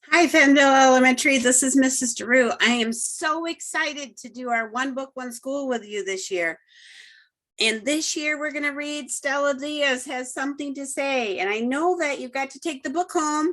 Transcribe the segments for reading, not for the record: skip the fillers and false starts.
Hi, Fenville Elementary. This is Mrs. Drew. I am so excited to do our one book, one school with you this year. And this year we're going to read Stella Diaz Has Something to Say. And I know that you've got to take the book home.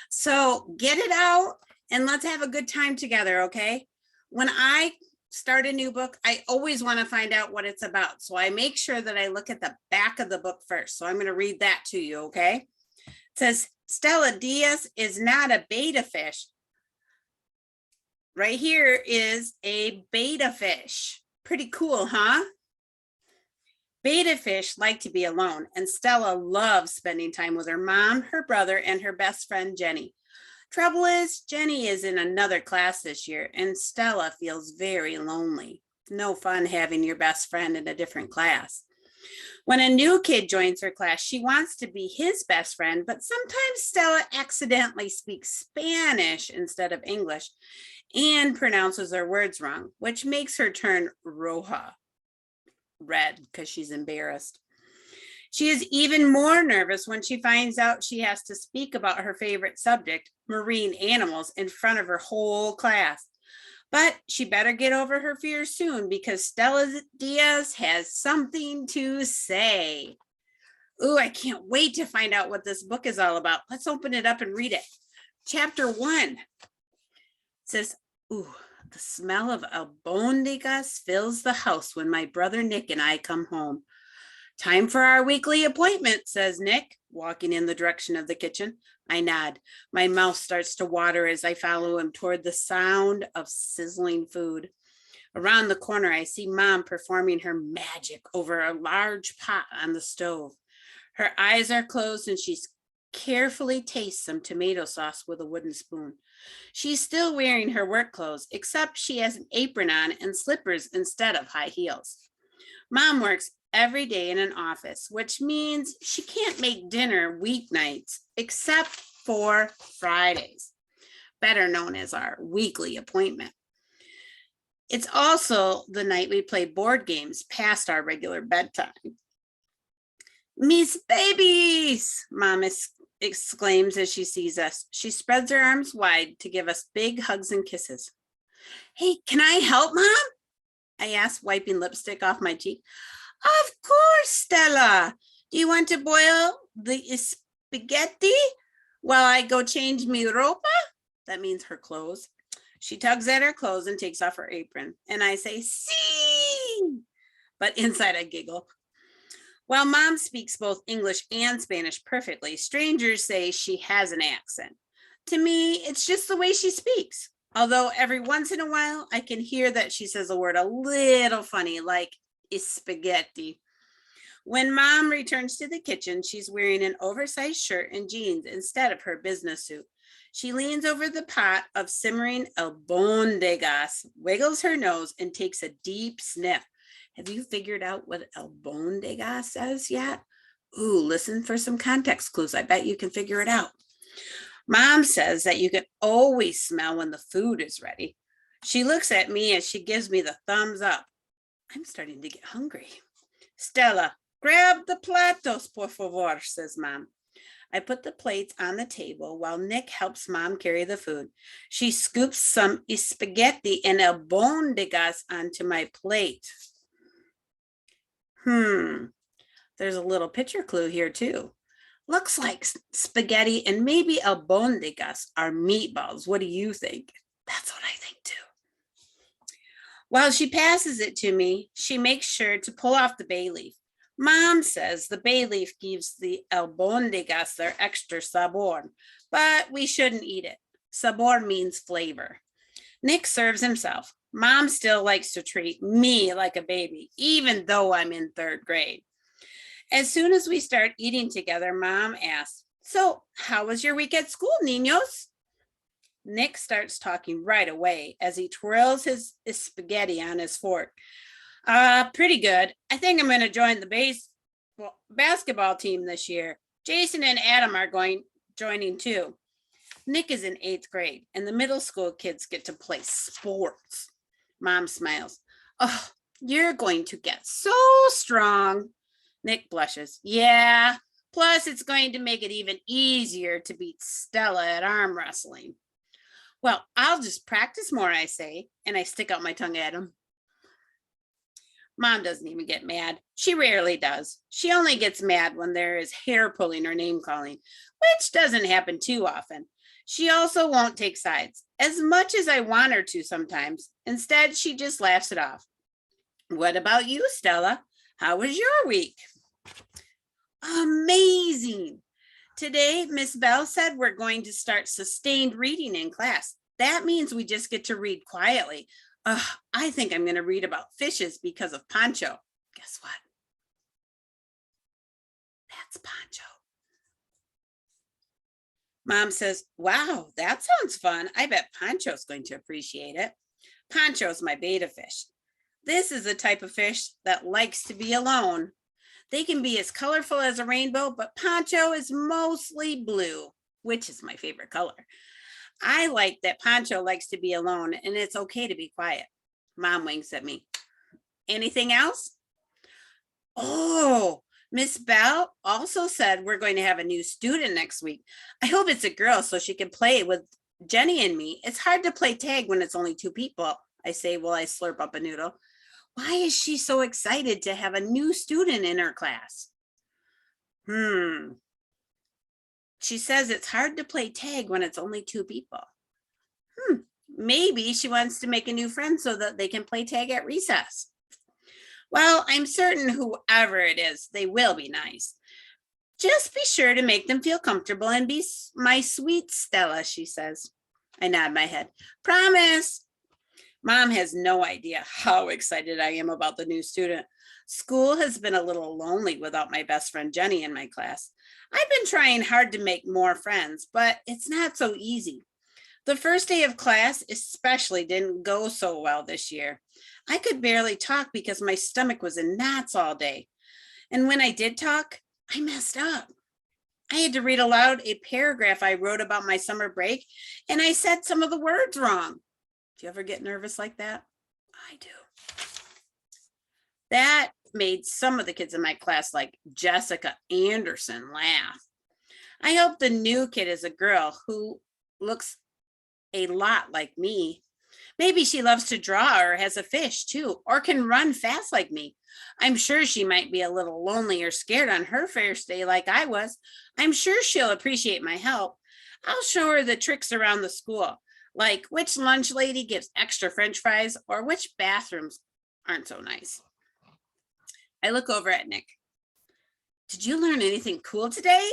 So get it out and let's have a good time together, okay? When I start a new book, I always want to find out what it's about. So I make sure that I look at the back of the book first. So I'm going to read that to you, okay? It says, Stella Diaz is not a betta fish. Right here is a betta fish. Pretty cool, huh? Betta fish like to be alone, and Stella loves spending time with her mom, her brother, and her best friend, Jenny. Trouble is, Jenny is in another class this year, and Stella feels very lonely. No fun having your best friend in a different class. When a new kid joins her class, she wants to be his best friend, but sometimes Stella accidentally speaks Spanish instead of English and pronounces her words wrong, which makes her turn roja, red, because she's embarrassed. She is even more nervous when she finds out she has to speak about her favorite subject, marine animals, in front of her whole class. But she better get over her fears soon because Stella Diaz has something to say. Ooh, I can't wait to find out what this book is all about. Let's open it up and read it. Chapter 1 says, ooh, the smell of albondigas fills the house when my brother Nick and I come home. Time for our weekly appointment, says Nick, walking in the direction of the kitchen. I nod. My mouth starts to water as I follow him toward the sound of sizzling food. Around the corner, I see Mom performing her magic over a large pot on the stove. Her eyes are closed and she carefully tastes some tomato sauce with a wooden spoon. She's still wearing her work clothes, except she has an apron on and slippers instead of high heels. Mom works every day in an office, which means she can't make dinner weeknights except for Fridays, better known as our weekly appointment. It's also the night we play board games past our regular bedtime. Miss Babies, Mom exclaims as she sees us. She spreads her arms wide to give us big hugs and kisses. Hey, can I help, Mom? I asked, wiping lipstick off my cheek. Of course, Stella. Do you want to boil the spaghetti while I go change mi ropa? That means her clothes. She tugs at her clothes and takes off her apron. And I say, sí. But inside I giggle. While Mom speaks both English and Spanish perfectly, strangers say she has an accent. To me, it's just the way she speaks. Although every once in a while, I can hear that she says a word a little funny, like spaghetti. When Mom returns to the kitchen, she's wearing an oversized shirt and jeans instead of her business suit. She leans over the pot of simmering albondigas, wiggles her nose, and takes a deep sniff. Have you figured out what albondigas says yet? Ooh, listen for some context clues. I bet you can figure it out. Mom says that you can always smell when the food is ready. She looks at me as she gives me the thumbs up. I'm starting to get hungry. Stella, grab the platos, por favor, says Mom. I put the plates on the table while Nick helps Mom carry the food. She scoops some spaghetti and albondigas onto my plate. There's a little picture clue here too. Looks like spaghetti and maybe albondigas are meatballs. What do you think? That's what I think too. While she passes it to me, she makes sure to pull off the bay leaf. Mom says the bay leaf gives the albondigas their extra sabor, but we shouldn't eat it. Sabor means flavor. Nick serves himself. Mom still likes to treat me like a baby, even though I'm in third grade. As soon as we start eating together, Mom asks, so how was your week at school, niños? Nick starts talking right away as he twirls his spaghetti on his fork. Pretty good. I think I'm going to join the basketball team this year. Jason and Adam are joining too. Nick is in 8th grade, and the middle school kids get to play sports. Mom smiles. Oh, you're going to get so strong. Nick blushes. Yeah, plus it's going to make it even easier to beat Stella at arm wrestling. Well, I'll just practice more, I say, and I stick out my tongue at him. Mom doesn't even get mad. She rarely does. She only gets mad when there is hair pulling or name calling, which doesn't happen too often. She also won't take sides, as much as I want her to sometimes. Instead, she just laughs it off. What about you, Stella? How was your week? Amazing. Today, Miss Bell said we're going to start sustained reading in class. That means we just get to read quietly. I think I'm going to read about fishes because of Pancho. Guess what? That's Pancho. Mom says, wow, that sounds fun. I bet Pancho's going to appreciate it. Pancho's my beta fish. This is the type of fish that likes to be alone. They can be as colorful as a rainbow, but Pancho is mostly blue, which is my favorite color. I like that Pancho likes to be alone, and it's okay to be quiet. Mom winks at me. Anything else? Oh, Miss Bell also said we're going to have a new student next week. I hope it's a girl so she can play with Jenny and me. It's hard to play tag when it's only two people, I say while I slurp up a noodle. Why is she so excited to have a new student in her class? She says it's hard to play tag when it's only two people. Maybe she wants to make a new friend so that they can play tag at recess. Well, I'm certain whoever it is, they will be nice. Just be sure to make them feel comfortable and be my sweet Stella, she says. I nod my head. Promise. Mom has no idea how excited I am about the new student. School has been a little lonely without my best friend Jenny in my class. I've been trying hard to make more friends, but it's not so easy. The first day of class especially didn't go so well this year. I could barely talk because my stomach was in knots all day. And when I did talk, I messed up. I had to read aloud a paragraph I wrote about my summer break, and I said some of the words wrong. Do you ever get nervous like that? I do. That made some of the kids in my class, like Jessica Anderson, laugh. I hope the new kid is a girl who looks a lot like me. Maybe she loves to draw or has a fish too, or can run fast like me. I'm sure she might be a little lonely or scared on her first day like I was. I'm sure she'll appreciate my help. I'll show her the tricks around the school, like which lunch lady gives extra French fries or which bathrooms aren't so nice. I look over at Nick. Did you learn anything cool today?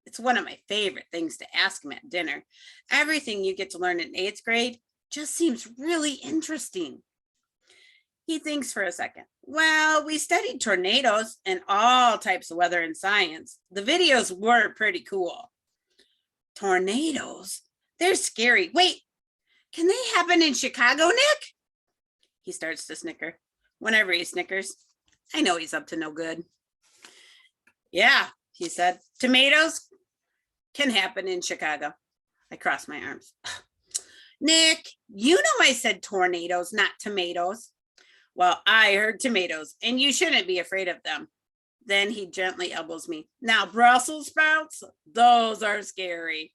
It's one of my favorite things to ask him at dinner. Everything you get to learn in 8th grade just seems really interesting. He thinks for a second. Well, we studied tornadoes and all types of weather in science. The videos were pretty cool. Tornadoes? They're scary. Wait, can they happen in Chicago, Nick? He starts to snicker. Whenever he snickers, I know he's up to no good. Yeah, he said. Tomatoes can happen in Chicago. I cross my arms. Nick, you know I said tornadoes, not tomatoes. Well, I heard tomatoes, and you shouldn't be afraid of them. Then he gently elbows me. Now, Brussels sprouts, those are scary.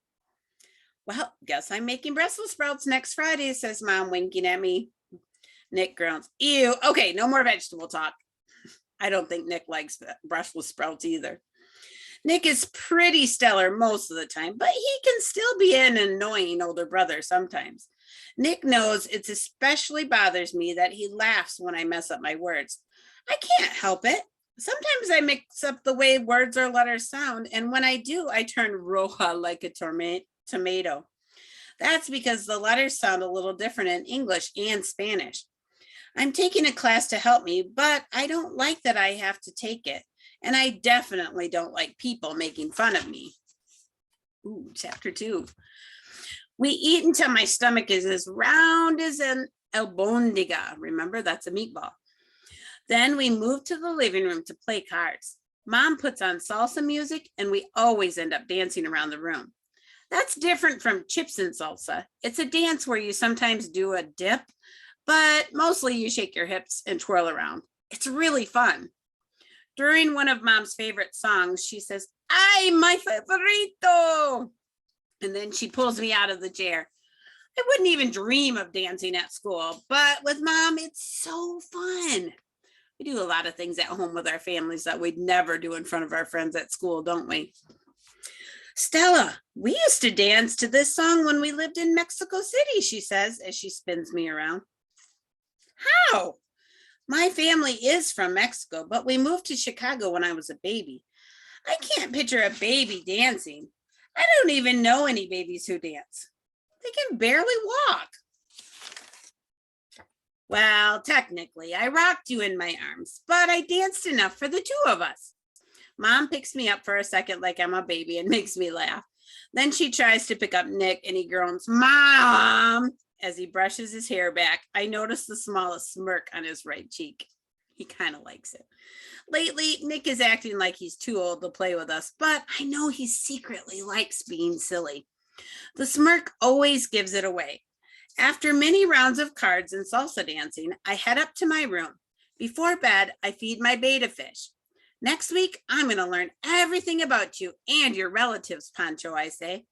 Well, guess I'm making Brussels sprouts next Friday, says Mom, winking at me. Nick groans. Ew. Okay, no more vegetable talk. I don't think Nick likes Brussels sprouts either. Nick is pretty stellar most of the time, but he can still be an annoying older brother sometimes. Nick knows it especially bothers me that he laughs when I mess up my words. I can't help it. Sometimes I mix up the way words or letters sound, and when I do, I turn roja like a tomato. That's because the letters sound a little different in English and Spanish. I'm taking a class to help me, but I don't like that I have to take it. And I definitely don't like people making fun of me. Ooh, chapter 2. We eat until my stomach is as round as an albondiga. Remember, that's a meatball. Then we move to the living room to play cards. Mom puts on salsa music, and we always end up dancing around the room. That's different from chips and salsa. It's a dance where you sometimes do a dip, but mostly you shake your hips and twirl around. It's really fun. During one of Mom's favorite songs, she says, "Ay, my favorito!" And then she pulls me out of the chair. I wouldn't even dream of dancing at school, but with Mom, it's so fun. We do a lot of things at home with our families that we'd never do in front of our friends at school, don't we? Stella, we used to dance to this song when we lived in Mexico City, she says as she spins me around. How? My family is from Mexico, but we moved to Chicago when I was a baby. I can't picture a baby dancing. I don't even know any babies who dance. They can barely walk. Well, technically, I rocked you in my arms, but I danced enough for the two of us. Mom picks me up for a second like I'm a baby and makes me laugh. Then she tries to pick up Nick and he groans, Mom, as he brushes his hair back. I notice the smallest smirk on his right cheek. He kind of likes it. Lately, Nick is acting like he's too old to play with us, but I know he secretly likes being silly. The smirk always gives it away. After many rounds of cards and salsa dancing, I head up to my room. Before bed, I feed my beta fish. Next week, I'm going to learn everything about you and your relatives, Pancho, I say.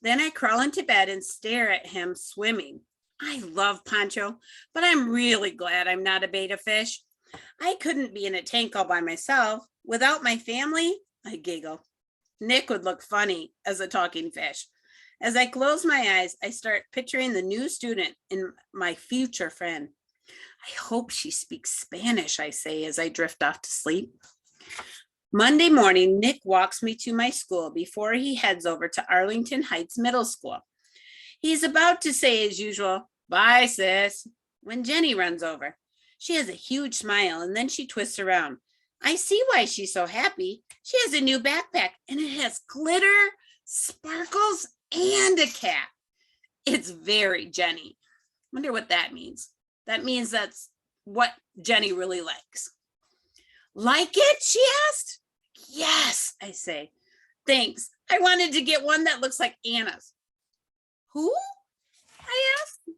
Then I crawl into bed and stare at him swimming. I love Pancho, but I'm really glad I'm not a beta fish. I couldn't be in a tank all by myself. Without my family, I giggle. Nick would look funny as a talking fish. As I close my eyes, I start picturing the new student in my future friend. I hope she speaks Spanish, I say as I drift off to sleep. Monday morning, Nick walks me to my school before he heads over to Arlington Heights Middle School. He's about to say as usual, bye, sis, when Jenny runs over. She has a huge smile and then she twists around. I see why she's so happy. She has a new backpack and it has glitter, sparkles, and a cat. It's very Jenny. Wonder what that means. That means that's what Jenny really likes. Like it? She asked. Yes, I say. Thanks. I wanted to get one that looks like Anna's. Who? I asked.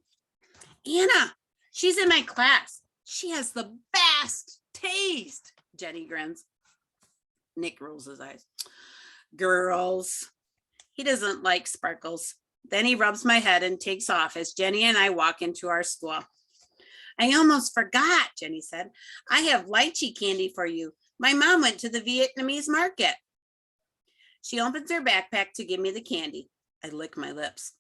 Anna. She's in my class. She has the best taste. Jenny grins. Nick rolls his eyes. Girls. He doesn't like sparkles. Then he rubs my head and takes off as Jenny and I walk into our school. I almost forgot, Jenny said. I have lychee candy for you. My mom went to the Vietnamese market. She opens her backpack to give me the candy. I lick my lips.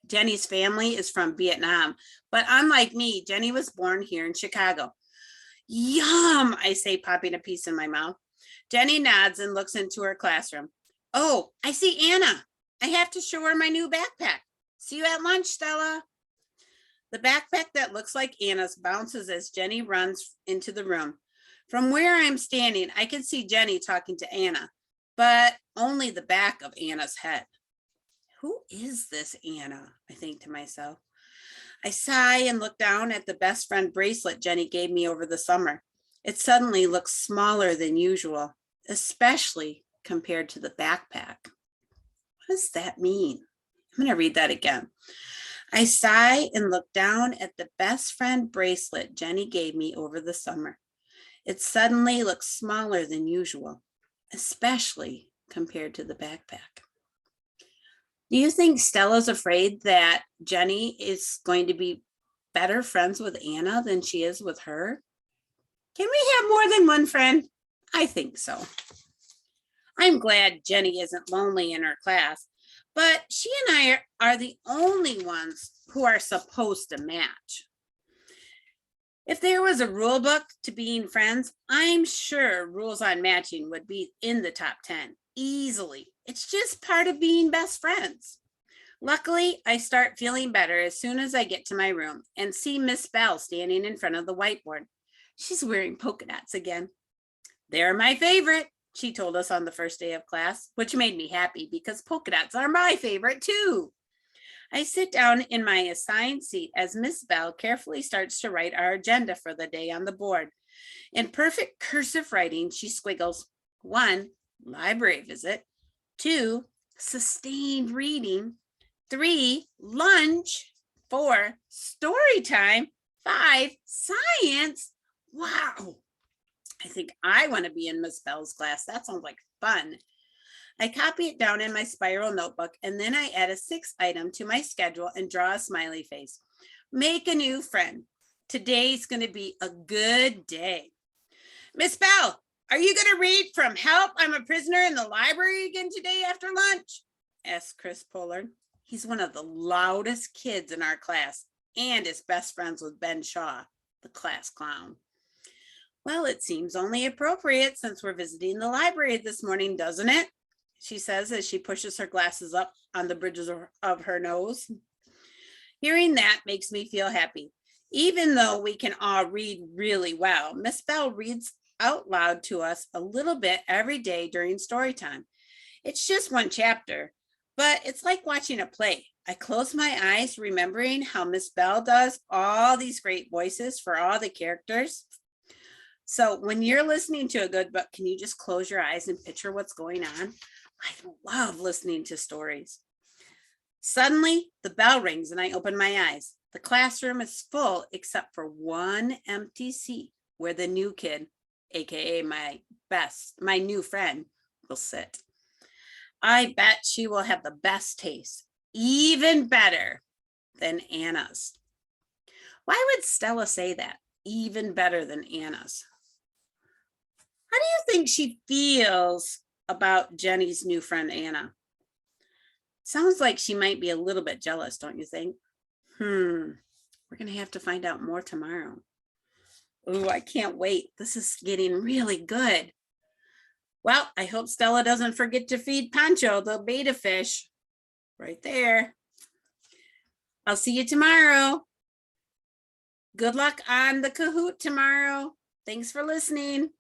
Jenny's family is from Vietnam, but unlike me, Jenny was born here in Chicago. Yum, I say, popping a piece in my mouth. Jenny nods and looks into her classroom. Oh, I see Anna. I have to show her my new backpack. See you at lunch, Stella. The backpack that looks like Anna's bounces as Jenny runs into the room. From where I'm standing, I can see Jenny talking to Anna, but only the back of Anna's head. Who is this Anna? I think to myself. I sigh and look down at the best friend bracelet Jenny gave me over the summer. It suddenly looks smaller than usual, especially compared to the backpack. What does that mean? I'm going to read that again. I sigh and look down at the best friend bracelet Jenny gave me over the summer. It suddenly looks smaller than usual, especially compared to the backpack. Do you think Stella's afraid that Jenny is going to be better friends with Anna than she is with her? Can we have more than one friend? I think so. I'm glad Jenny isn't lonely in her class, but she and I are the only ones who are supposed to match. If there was a rule book to being friends, I'm sure rules on matching would be in the top 10 easily. It's just part of being best friends. Luckily, I start feeling better as soon as I get to my room and see Miss Bell standing in front of the whiteboard. She's wearing polka dots again. They're my favorite, she told us on the first day of class, which made me happy because polka dots are my favorite too. I sit down in my assigned seat as Miss Bell carefully starts to write our agenda for the day on the board. In perfect cursive writing, she squiggles 1, library visit, 2, sustained reading, 3, lunch, 4, story time, 5, science. Wow. I think I want to be in Miss Bell's class. That sounds like fun. I copy it down in my spiral notebook, and then I add a 6th item to my schedule and draw a smiley face. Make a new friend. Today's going to be a good day. Miss Bell, are you going to read from Help, I'm a Prisoner in the Library again today after lunch? Asked Chris Pollard. He's one of the loudest kids in our class and is best friends with Ben Shaw, the class clown. Well, it seems only appropriate since we're visiting the library this morning, doesn't it? She says as she pushes her glasses up on the bridges of her nose. Hearing that makes me feel happy. Even though we can all read really well, Miss Bell reads out loud to us a little bit every day during story time. It's just one chapter, but it's like watching a play. I close my eyes, remembering how Miss Bell does all these great voices for all the characters. So when you're listening to a good book, can you just close your eyes and picture what's going on? I love listening to stories. Suddenly, the bell rings and I open my eyes. The classroom is full except for one empty seat where the new kid, aka my new friend, will sit. I bet she will have the best taste, even better than Anna's. Why would Stella say that? Even better than Anna's. How do you think she feels about Jenny's new friend, Anna? Sounds like she might be a little bit jealous, don't you think? We're going to have to find out more tomorrow. Oh, I can't wait. This is getting really good. Well, I hope Stella doesn't forget to feed Pancho, the beta fish. Right there. I'll see you tomorrow. Good luck on the Kahoot tomorrow. Thanks for listening.